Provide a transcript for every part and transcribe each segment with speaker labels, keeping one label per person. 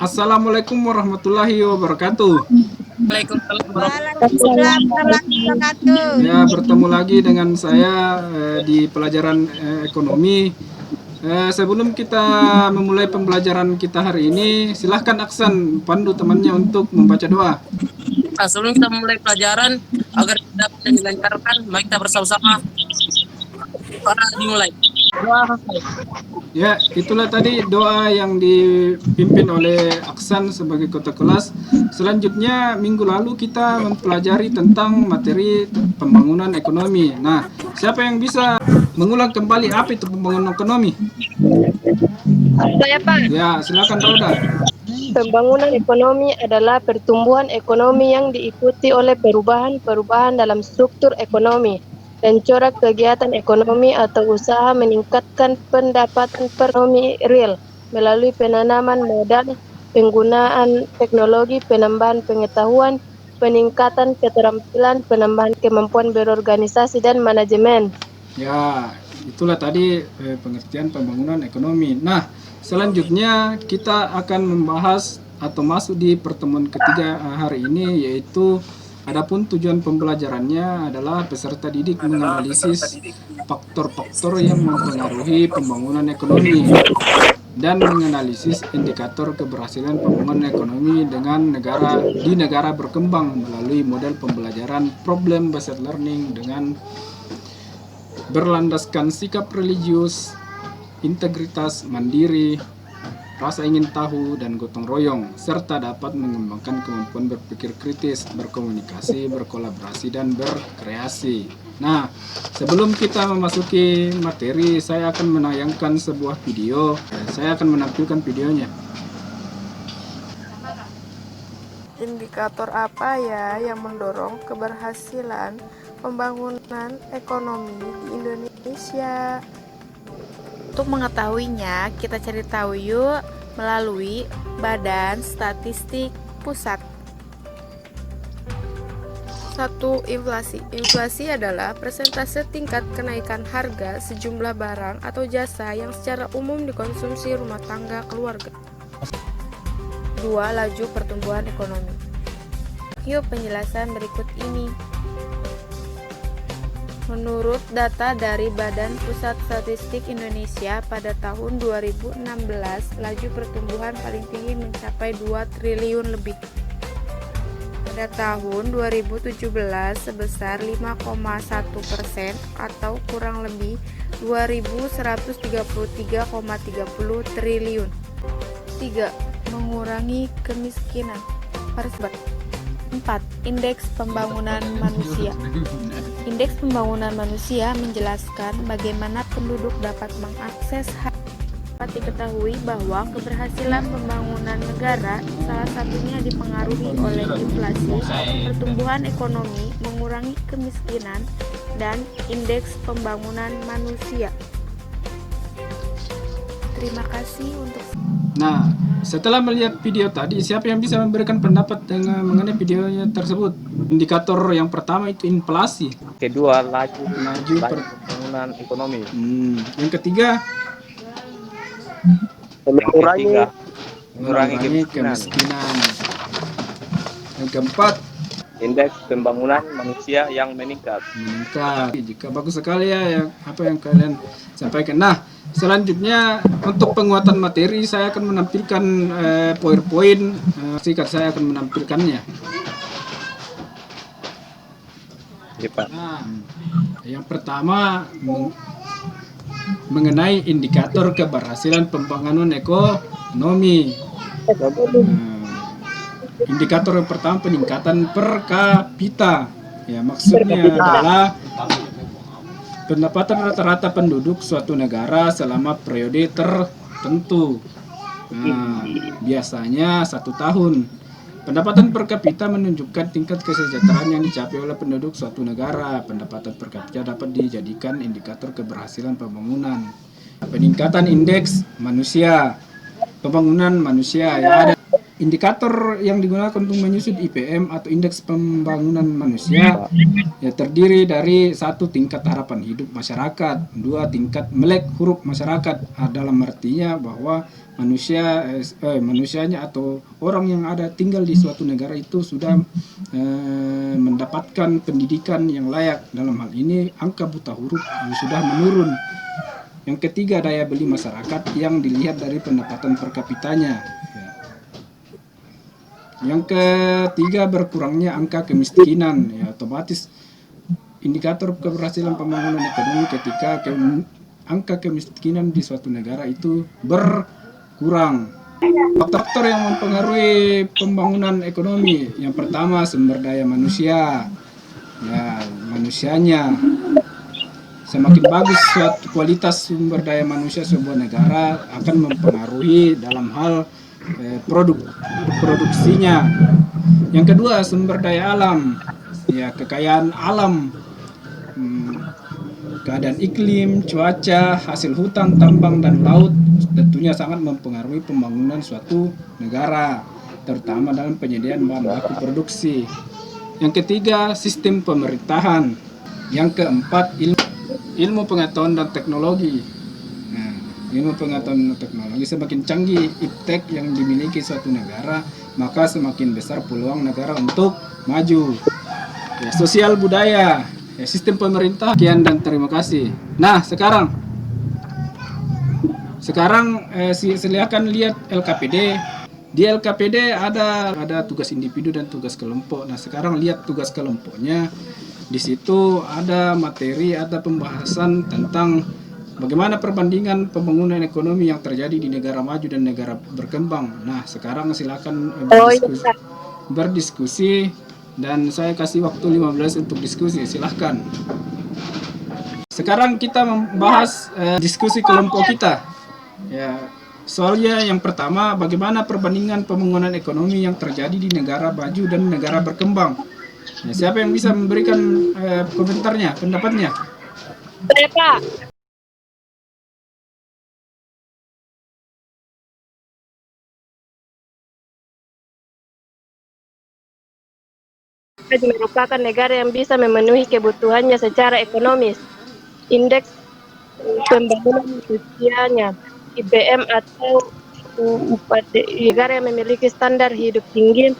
Speaker 1: Assalamualaikum warahmatullahi wabarakatuh.
Speaker 2: Waalaikumsalam warahmatullahi
Speaker 3: Waalaikumsalam warahmatullahi wabarakatuh.
Speaker 1: Ya, bertemu lagi dengan saya di pelajaran ekonomi. Sebelum kita memulai pembelajaran kita hari ini, silahkan Aksan pandu temannya untuk membaca doa.
Speaker 2: wabarakatuh. Sebelum kita memulai pelajaran, agar kita dapat dilancarkan, mari kita bersama-sama para dimulai. Doa selesai.
Speaker 1: Ya, itulah tadi doa yang dipimpin oleh Aksan sebagai ketua kelas. Selanjutnya, minggu lalu kita mempelajari tentang materi pembangunan ekonomi. Nah, siapa yang bisa mengulang kembali apa itu pembangunan ekonomi?
Speaker 3: Saya Pak,
Speaker 1: Ya, silakan Roda.
Speaker 3: pembangunan ekonomi adalah pertumbuhan ekonomi yang diikuti oleh perubahan-perubahan dalam struktur ekonomi dan corak kegiatan ekonomi atau usaha meningkatkan pendapatan ekonomi real melalui penanaman modal, penggunaan teknologi, penambahan pengetahuan, peningkatan keterampilan, penambahan kemampuan berorganisasi dan manajemen.
Speaker 1: Ya, itulah tadi pengertian pembangunan ekonomi. Nah, selanjutnya kita akan membahas atau masuk di pertemuan ketiga hari ini, yaitu adapun tujuan pembelajarannya adalah peserta didik menganalisis faktor-faktor yang mempengaruhi pembangunan ekonomi dan menganalisis indikator keberhasilan pembangunan ekonomi dengan negara berkembang melalui model pembelajaran problem based learning dengan berlandaskan sikap religius, integritas, mandiri, rasa ingin tahu, dan gotong royong, serta dapat mengembangkan kemampuan berpikir kritis, berkomunikasi, berkolaborasi, dan berkreasi. Nah, sebelum kita memasuki materi, saya akan menayangkan sebuah video. Saya akan menampilkan videonya.
Speaker 4: Indikator apa ya yang mendorong keberhasilan pembangunan ekonomi di Indonesia? Untuk mengetahuinya, kita cari tahu yuk melalui Badan Statistik Pusat. 1. Inflasi. Inflasi adalah persentase tingkat kenaikan harga sejumlah barang atau jasa yang secara umum dikonsumsi rumah tangga keluarga. 2. Laju pertumbuhan ekonomi. Yuk penjelasan berikut ini. Menurut data dari Badan Pusat Statistik Indonesia pada tahun 2016, laju pertumbuhan paling tinggi mencapai 2 triliun lebih. Pada tahun 2017 sebesar 5,1% atau kurang lebih 2.133,30 triliun. 3. Mengurangi kemiskinan. 4. Indeks pembangunan manusia. Indeks pembangunan manusia menjelaskan bagaimana penduduk dapat mengakses hak. Dapat diketahui bahwa keberhasilan pembangunan negara salah satunya dipengaruhi oleh inflasi, pertumbuhan ekonomi, mengurangi kemiskinan, dan indeks pembangunan manusia. Terima kasih untuk.
Speaker 1: Nah, setelah melihat video tadi, siapa yang bisa memberikan pendapat dengan mengenai videonya tersebut? Indikator yang pertama itu inflasi.
Speaker 5: Kedua, laju
Speaker 1: per-
Speaker 5: pembangunan ekonomi.
Speaker 1: Yang ketiga,
Speaker 5: Yang
Speaker 1: mengurangi
Speaker 5: ketiga,
Speaker 1: kemiskinan. Yang keempat,
Speaker 5: indeks pembangunan manusia yang meningkat.
Speaker 1: Jika bagus sekali ya apa yang kalian sampaikan. Nah, selanjutnya untuk penguatan materi saya akan menampilkan PowerPoint. Saya akan menampilkannya.
Speaker 5: Ya, Pak.
Speaker 1: Nah, yang pertama mengenai indikator keberhasilan pembangunan ekonomi. Indikator yang pertama peningkatan per kapita. Ya, maksudnya adalah pendapatan rata-rata penduduk suatu negara selama periode tertentu. Nah, biasanya 1 tahun. Pendapatan per kapita menunjukkan tingkat kesejahteraan yang dicapai oleh penduduk suatu negara. Pendapatan per kapita dapat dijadikan indikator keberhasilan pembangunan. Peningkatan indeks manusia, pembangunan manusia. Ya, ada indikator yang digunakan untuk menyusut IPM atau indeks pembangunan manusia. Ya, terdiri dari 1. Tingkat harapan hidup masyarakat, 2. Tingkat melek huruf masyarakat. Dalam artinya bahwa manusianya atau orang yang ada tinggal di suatu negara itu sudah mendapatkan pendidikan yang layak. Dalam hal ini angka buta huruf sudah menurun. Yang ketiga, daya beli masyarakat yang dilihat dari pendapatan per kapitanya. Yang ketiga, berkurangnya angka kemiskinan. Ya, otomatis indikator keberhasilan pembangunan ekonomi ketika angka kemiskinan di suatu negara itu berkurang. Faktor yang mempengaruhi pembangunan ekonomi, yang pertama sumber daya manusia. Ya, manusianya semakin bagus suatu kualitas sumber daya manusia sebuah negara akan mempengaruhi dalam hal produksinya. Yang kedua, sumber daya alam. Ya, kekayaan alam, keadaan iklim, cuaca, hasil hutan, tambang, dan laut tentunya sangat mempengaruhi pembangunan suatu negara, terutama dalam penyediaan bahan baku produksi. Yang ketiga, sistem pemerintahan. Yang keempat, ilmu pengetahuan dan teknologi. Nah, ilmu pengetahuan dan teknologi semakin canggih iptek yang dimiliki suatu negara, maka semakin besar peluang negara untuk maju. Ya, sosial budaya, ya, sistem pemerintah. Sekian dan terima kasih. Nah, sekarang silakan lihat LKPD. Di LKPD ada tugas individu dan tugas kelompok. Nah, sekarang lihat tugas kelompoknya. Di situ ada materi, ada pembahasan tentang bagaimana perbandingan pembangunan ekonomi yang terjadi di negara maju dan negara berkembang. Nah, sekarang silakan berdiskusi dan saya kasih waktu 15 untuk diskusi. Silahkan. Sekarang kita membahas diskusi kelompok kita. Ya, soalnya yang pertama, bagaimana perbandingan pembangunan ekonomi yang terjadi di negara maju dan negara berkembang. Ya, siapa yang bisa memberikan komentarnya, pendapatnya?
Speaker 3: Saya, Pak. Merupakan negara yang bisa memenuhi kebutuhannya secara ekonomis. Indeks pembangunan manusianya, IPM atau negara yang memiliki standar hidup tinggi,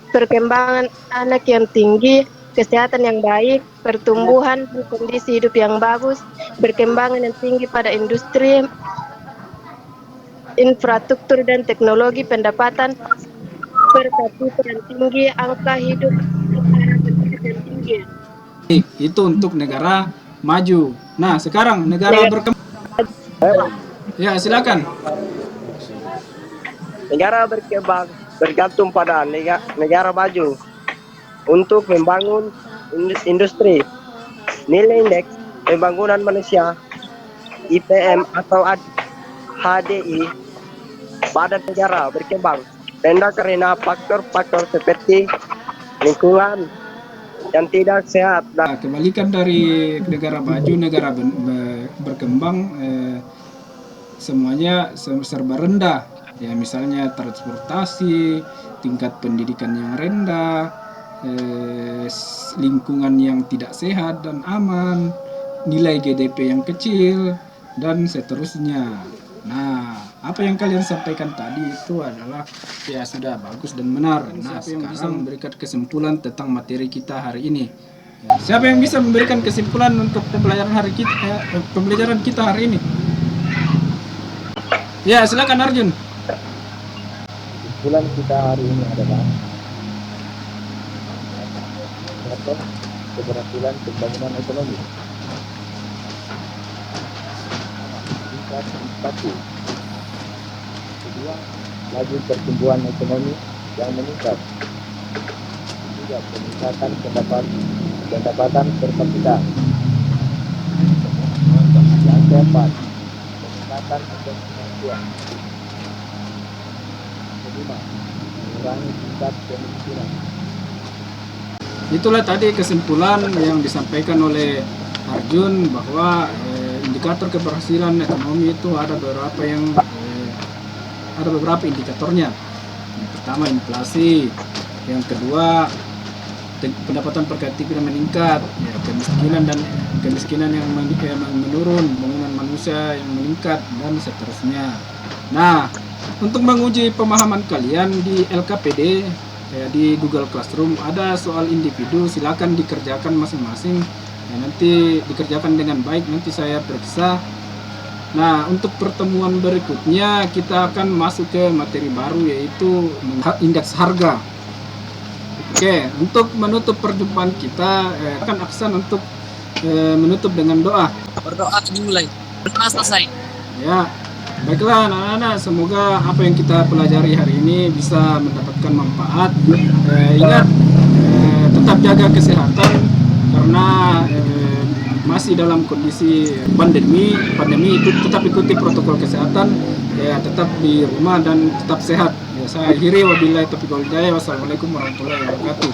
Speaker 3: perkembangan anak yang tinggi, kesehatan yang baik, pertumbuhan, kondisi hidup yang bagus, perkembangan yang tinggi pada industri, infrastruktur dan teknologi, pendapatan per kapita yang tinggi, angka hidup yang tinggi.
Speaker 1: Itu untuk negara maju. Nah, sekarang negara berkembang. Ya, silakan.
Speaker 6: Negara berkembang bergantung pada negara maju untuk membangun industri. Nilai indeks pembangunan manusia IPM atau HDI pada negara berkembang rendah karena faktor-faktor seperti lingkungan yang tidak sehat.
Speaker 1: Nah, kebalikan dari negara maju, negara berkembang, semuanya serba rendah. Ya, misalnya transportasi, tingkat pendidikan yang rendah, lingkungan yang tidak sehat dan aman, nilai GDP yang kecil, dan seterusnya. Nah, apa yang kalian sampaikan tadi itu adalah ya sudah bagus dan benar. Nah, sekarang bisa memberikan kesimpulan tentang materi kita hari ini. Siapa yang bisa memberikan kesimpulan untuk pembelajaran kita hari ini? Ya, silakan Arjun.
Speaker 6: Kesimpulan kita hari ini adalah keberhasilan pembangunan ekonomi. Satu, kedua, laju pertumbuhan ekonomi yang meningkat. Ketiga, peningkatan pendapatan per kapita. Yang keempat, peningkatan indeks manusia. Kelima, mengurangi tingkat kemiskinan.
Speaker 1: Itulah tadi kesimpulan yang disampaikan oleh Arjun bahwa indikator keberhasilan ekonomi itu ada beberapa indikatornya. Yang pertama inflasi, yang kedua pendapatan per kapita meningkat, ya, kemiskinan yang menurun, pembangunan manusia yang meningkat, dan seterusnya. Nah, untuk menguji pemahaman kalian di LKPD, di Google Classroom ada soal individu, silakan dikerjakan masing-masing. Nanti dikerjakan dengan baik, nanti saya periksa. Nah, untuk pertemuan berikutnya kita akan masuk ke materi baru, yaitu indeks harga. Oke, untuk menutup perjumpaan kita, akan aksan untuk menutup dengan doa.
Speaker 2: Berdoa dimulai. Berdoa selesai.
Speaker 1: Ya, baiklah anak-anak, semoga apa yang kita pelajari hari ini bisa mendapatkan manfaat. Ingat, tetap jaga kesehatan karena masih dalam kondisi pandemi itu tetap ikuti protokol kesehatan, ya tetap di rumah dan tetap sehat. Ya, saya akhiri, wabillahi taufiq wal hidayah. Wassalamualaikum warahmatullahi wabarakatuh.